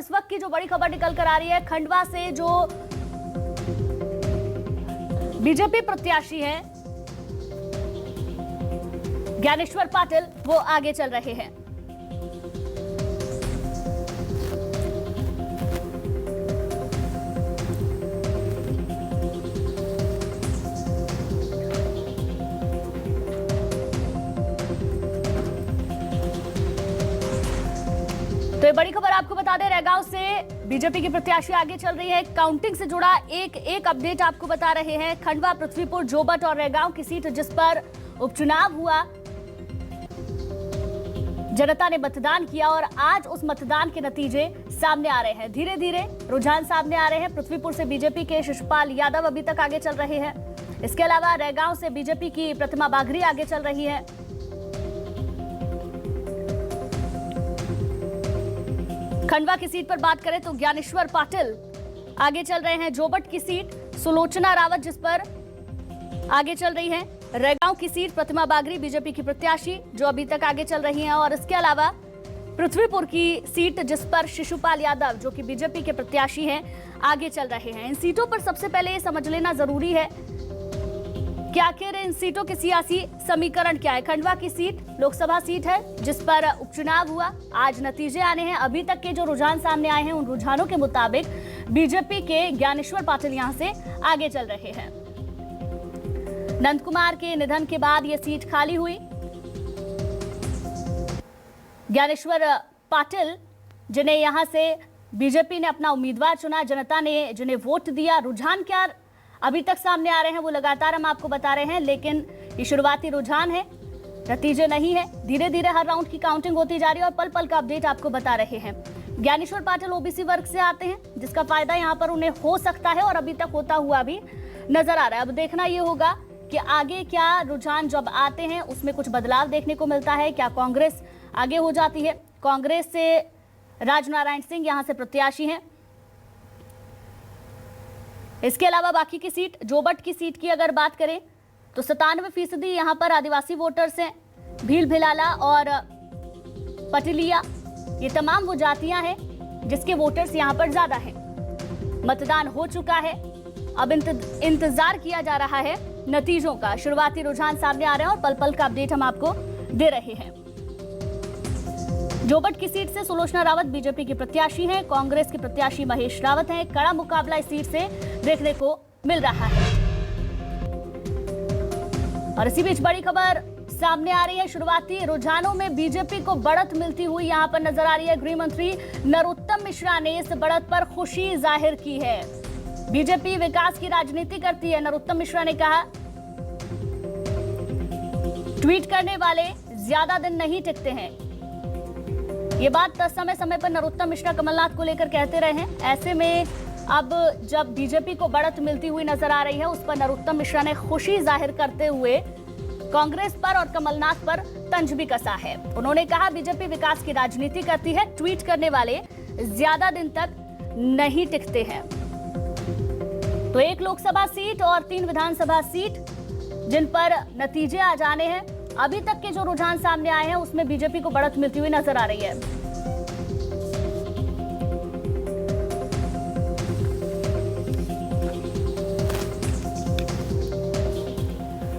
इस वक्त की जो बड़ी खबर निकल कर आ रही है, खंडवा से जो बीजेपी प्रत्याशी हैं ज्ञानेश्वर पाटिल, वो आगे चल रहे हैं। तो ये बड़ी खबर आपको बता दें, रैगांव से बीजेपी की प्रत्याशी आगे चल रही है। काउंटिंग से जुड़ा एक अपडेट आपको बता रहे हैं। खंडवा, पृथ्वीपुर, जोबट और रैगांव की सीट जिस पर उपचुनाव हुआ, जनता ने मतदान किया और आज उस मतदान के नतीजे सामने आ रहे हैं। धीरे धीरे रुझान सामने आ रहे हैं। पृथ्वीपुर से बीजेपी के शिशुपाल यादव अभी तक आगे चल रहे हैं। इसके अलावा रैगांव से बीजेपी की प्रतिमा बाघरी आगे चल रही है। खंडवा की सीट पर बात करें तो ज्ञानेश्वर पाटिल आगे चल रहे हैं। जोबट की सीट सुलोचना रावत जिस पर आगे चल रही है। रैगांव की सीट प्रतिमा बाघरी बीजेपी की प्रत्याशी जो अभी तक आगे चल रही हैं। और इसके अलावा पृथ्वीपुर की सीट जिस पर शिशुपाल यादव जो कि बीजेपी के प्रत्याशी हैं आगे चल रहे हैं। इन सीटों पर सबसे पहले ये समझ लेना जरूरी है कि आखिर इन सीटों के सियासी समीकरण क्या है। खंडवा की सीट लोकसभा सीट है जिस पर उपचुनाव हुआ, आज नतीजे आने हैं। अभी तक के जो रुझान सामने आए हैं उन रुझानों के मुताबिक बीजेपी के ज्ञानेश्वर पाटिल यहां से आगे चल रहे हैं। नंद कुमार के निधन के बाद यह सीट खाली हुई। ज्ञानेश्वर पाटिल जिन्हें यहां से बीजेपी ने अपना उम्मीदवार चुना, जनता ने जिन्हें वोट दिया, रुझान क्या अभी तक सामने आ रहे हैं वो लगातार हम आपको बता रहे हैं, लेकिन ये शुरुआती रुझान है, नतीजे नहीं है। धीरे धीरे हर राउंड की काउंटिंग होती जा रही है और पल पल का अपडेट आपको बता रहे हैं। ज्ञानेश्वर पाटिल ओबीसी वर्ग से आते हैं जिसका फायदा यहां पर उन्हें हो सकता है और अभी तक होता हुआ भी नजर आ रहा है। अब देखना यह होगा कि आगे क्या रुझान जब आते हैं उसमें कुछ बदलाव देखने को मिलता है। क्या कांग्रेस आगे हो जाती है? कांग्रेस से राजनारायण सिंह यहां से प्रत्याशी हैं। इसके अलावा बाकी की सीट, जोबट की सीट की अगर बात करें तो 97% यहां पर आदिवासी वोटर्स हैं। भील भिलाला और पटिलिया ये तमाम वो जातियां हैं जिसके वोटर्स यहां पर ज्यादा हैं। मतदान हो चुका है, अब इंतजार किया जा रहा है नतीजों का। शुरुआती रुझान सामने आ रहे हैं और पल पल का अपडेट हम आपको दे रहे हैं। जोबट की सीट से सुलोचना रावत बीजेपी की प्रत्याशी हैं। कांग्रेस के प्रत्याशी महेश रावत हैं। कड़ा मुकाबला इस सीट से देखने को मिल रहा है। और इसी बीच बड़ी खबर सामने आ रही है। शुरुआती रुझानों में बीजेपी को बढ़त मिलती हुई यहां पर नजर आ रही है। गृह मंत्री नरोत्तम मिश्रा ने इस बढ़त पर खुशी जाहिर की है। बीजेपी विकास की राजनीति करती है, नरोत्तम मिश्रा ने कहा। ट्वीट करने वाले ज्यादा दिन नहीं टिकते हैं। ये बात समय समय पर नरोत्तम मिश्रा कमलनाथ को लेकर कहते रहे हैं। ऐसे में अब जब बीजेपी को बढ़त मिलती हुई नजर आ रही है, उस पर नरोत्तम मिश्रा ने खुशी जाहिर करते हुए कांग्रेस पर और कमलनाथ पर तंज भी कसा है। उन्होंने कहा बीजेपी विकास की राजनीति करती है, ट्वीट करने वाले ज्यादा दिन तक नहीं टिकते हैं। तो 1 लोकसभा सीट और 3 विधानसभा सीट जिन पर नतीजे आ जाने हैं। अभी तक के जो रुझान सामने आए हैं उसमें बीजेपी को बढ़त मिलती हुई नजर आ रही है।